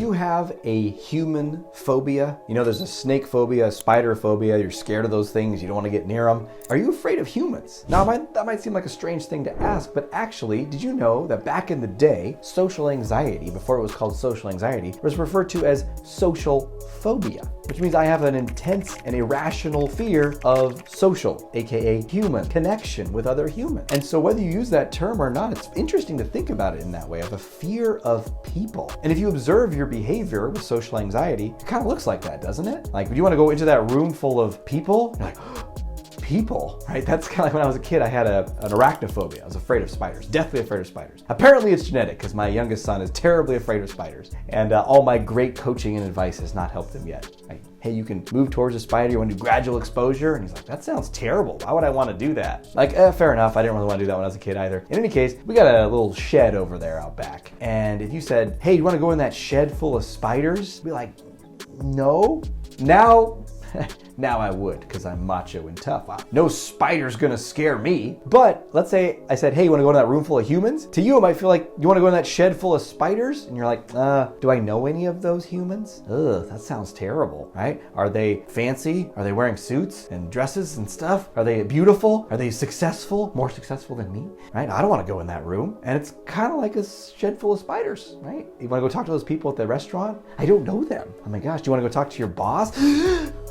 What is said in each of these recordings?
you have a human phobia? You know, there's a snake phobia, a spider phobia. You're scared of those things. You don't want to get near them. Are you afraid of humans? Now, that might seem like a strange thing to ask, but actually, did you know that back in the day, social anxiety, before it was called social anxiety, was referred to as social phobia, which means I have an intense and irrational fear of social, aka human, connection with other humans. And so whether you use that term or not, it's interesting to think about it in that way, of a fear of people. And if you observe your behavior with social anxiety, it kind of looks like that, doesn't it? Like, if you want to go into that room full of people, you're like, people, right? That's kind of like when I was a kid, I had an arachnophobia. I was afraid of spiders, deathly afraid of spiders. Apparently it's genetic because my youngest son is terribly afraid of spiders. And all my great coaching and advice has not helped him yet. Like, hey, you can move towards a spider, you want to do gradual exposure? And he's like, that sounds terrible. Why would I want to do that? Like, fair enough. I didn't really want to do that when I was a kid either. In any case, we got a little shed over there out back. And if you said, hey, you want to go in that shed full of spiders? I'd be like, no. Now I would, because I'm macho and tough. No spider's gonna scare me. But let's say I said, hey, you wanna go to that room full of humans? To you, it might feel like, you wanna go in that shed full of spiders? And you're like, do I know any of those humans? Ugh, that sounds terrible, right? Are they fancy? Are they wearing suits and dresses and stuff? Are they beautiful? Are they successful? More successful than me, right? I don't wanna go in that room. And it's kind of like a shed full of spiders, right? You wanna go talk to those people at the restaurant? I don't know them. Oh my gosh, do you wanna go talk to your boss?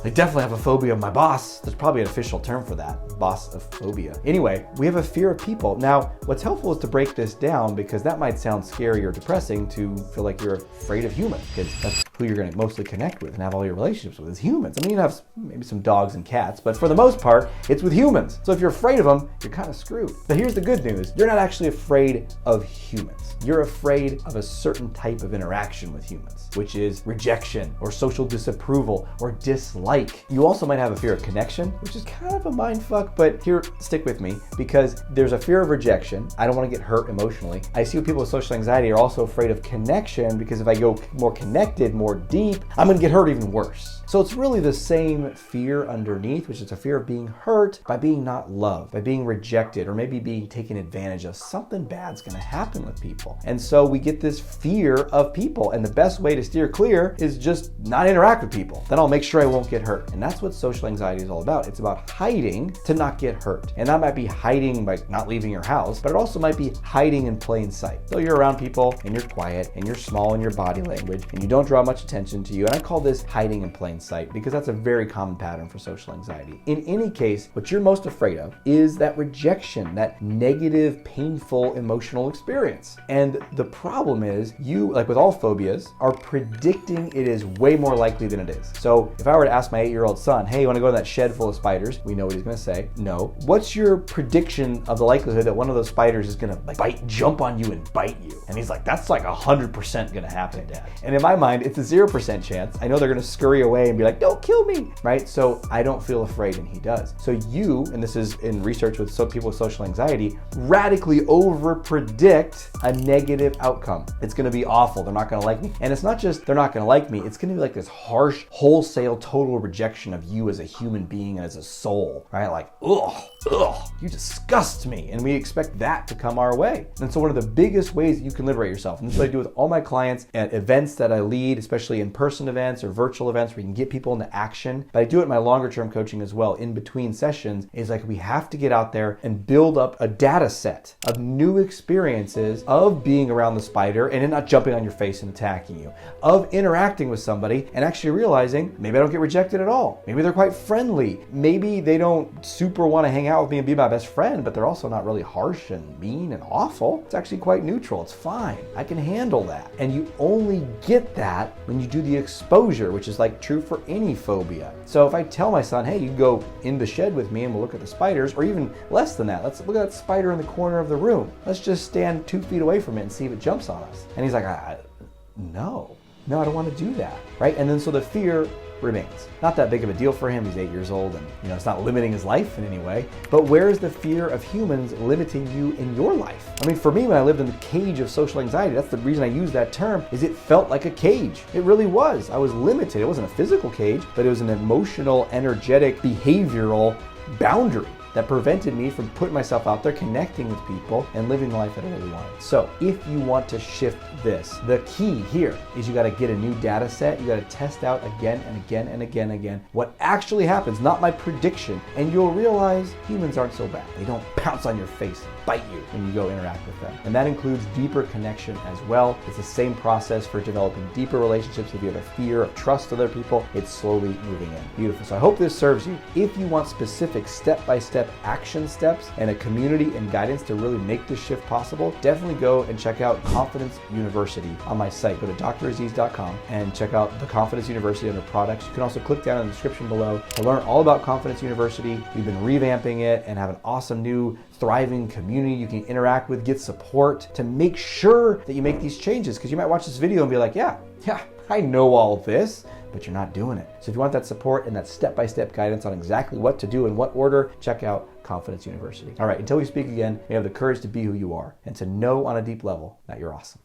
I definitely have a phobia of my boss. There's probably an official term for that, bossophobia. Anyway, we have a fear of people. Now, what's helpful is to break this down, because that might sound scary or depressing to feel like you're afraid of humans, because that's who you're gonna mostly connect with and have all your relationships with is humans. I mean, you have maybe some dogs and cats, but for the most part, it's with humans. So if you're afraid of them, you're kind of screwed. But here's the good news. You're not actually afraid of humans. You're afraid of a certain type of interaction with humans, which is rejection or social disapproval or dislike. You also might have a fear of connection, which is kind of a mind fuck, but here, stick with me, because there's a fear of rejection. I don't want to get hurt emotionally. I see people with social anxiety are also afraid of connection, because if I go more connected, more deep, I'm going to get hurt even worse. So it's really the same fear underneath, which is a fear of being hurt by being not loved, by being rejected, or maybe being taken advantage of. Something bad's going to happen with people. And so we get this fear of people, and the best way to steer clear is just not interact with people. Then I'll make sure I won't get hurt. And that's what social anxiety is all about. It's about hiding to not get hurt. And that might be hiding by not leaving your house, but it also might be hiding in plain sight. So you're around people and you're quiet and you're small in your body language and you don't draw much attention to you. And I call this hiding in plain sight, because that's a very common pattern for social anxiety. In any case, what you're most afraid of is that rejection, that negative, painful, emotional experience. And the problem is, you, like with all phobias, are predicting it is way more likely than it is. So if I were to ask my 8-year-old son, hey, you wanna go in that shed full of spiders? We know what he's gonna say, no. What's your prediction of the likelihood that one of those spiders is gonna jump on you and bite you? And he's like, that's like 100% gonna happen, Dad. And in my mind, it's a 0% chance. I know they're gonna scurry away and be like, don't kill me, right? So I don't feel afraid, and he does. So you, and this is in research with some people with social anxiety, radically over predict a negative outcome. It's gonna be awful, they're not gonna like me. And it's not just they're not gonna like me, it's gonna be like this harsh, wholesale, total rejection of you as a human being and as a soul, right? Like, ugh, you disgust me. And we expect that to come our way. And so one of the biggest ways that you can liberate yourself, and this is what I do with all my clients at events that I lead, especially in-person events or virtual events where you can get people into action, but I do it in my longer term coaching as well, in between sessions, is like we have to get out there and build up a data set of new experiences of being around the spider and it not jumping on your face and attacking you, of interacting with somebody and actually realizing maybe I don't get rejected at all. Maybe they're quite friendly. Maybe they don't super want to hang out with me and be my best friend, but they're also not really harsh and mean and awful. It's actually quite neutral. It's fine. I can handle that. And you only get that when you do the exposure, which is like true for any phobia. So if I tell my son, hey, you can go in the shed with me and we'll look at the spiders, or even less than that, let's look at that spider in the corner of the room. Let's just stand 2 feet away from it and see if it jumps on us. And he's like, no, I don't want to do that, right? And then so the fear remains. Not that big of a deal for him. He's 8 years old and it's not limiting his life in any way. But where is the fear of humans limiting you in your life? I mean, for me, when I lived in the cage of social anxiety, that's the reason I use that term, is it felt like a cage. It really was. I was limited. It wasn't a physical cage, but it was an emotional, energetic, behavioral boundary. that prevented me from putting myself out there, connecting with people, and living the life that I really wanted. So if you want to shift this, the key here is you got to get a new data set. You got to test out again and again and again and again what actually happens, not my prediction. And you'll realize humans aren't so bad. They don't pounce on your face and bite you when you go interact with them. And that includes deeper connection as well. It's the same process for developing deeper relationships. If you have a fear of trust with other people, it's slowly moving in. Beautiful. So I hope this serves you. If you want specific step-by-step action steps and a community and guidance to really make this shift possible, definitely go and check out Confidence University on my site. Go to draziz.com and check out the Confidence University under products. You can also click down in the description below to learn all about Confidence University. We've been revamping it and have an awesome new thriving community you can interact with, get support to make sure that you make these changes. Because you might watch this video and be like, yeah, I know all of this, but you're not doing it. So if you want that support and that step-by-step guidance on exactly what to do in what order, check out Confidence University. All right, until we speak again, may you have the courage to be who you are and to know on a deep level that you're awesome.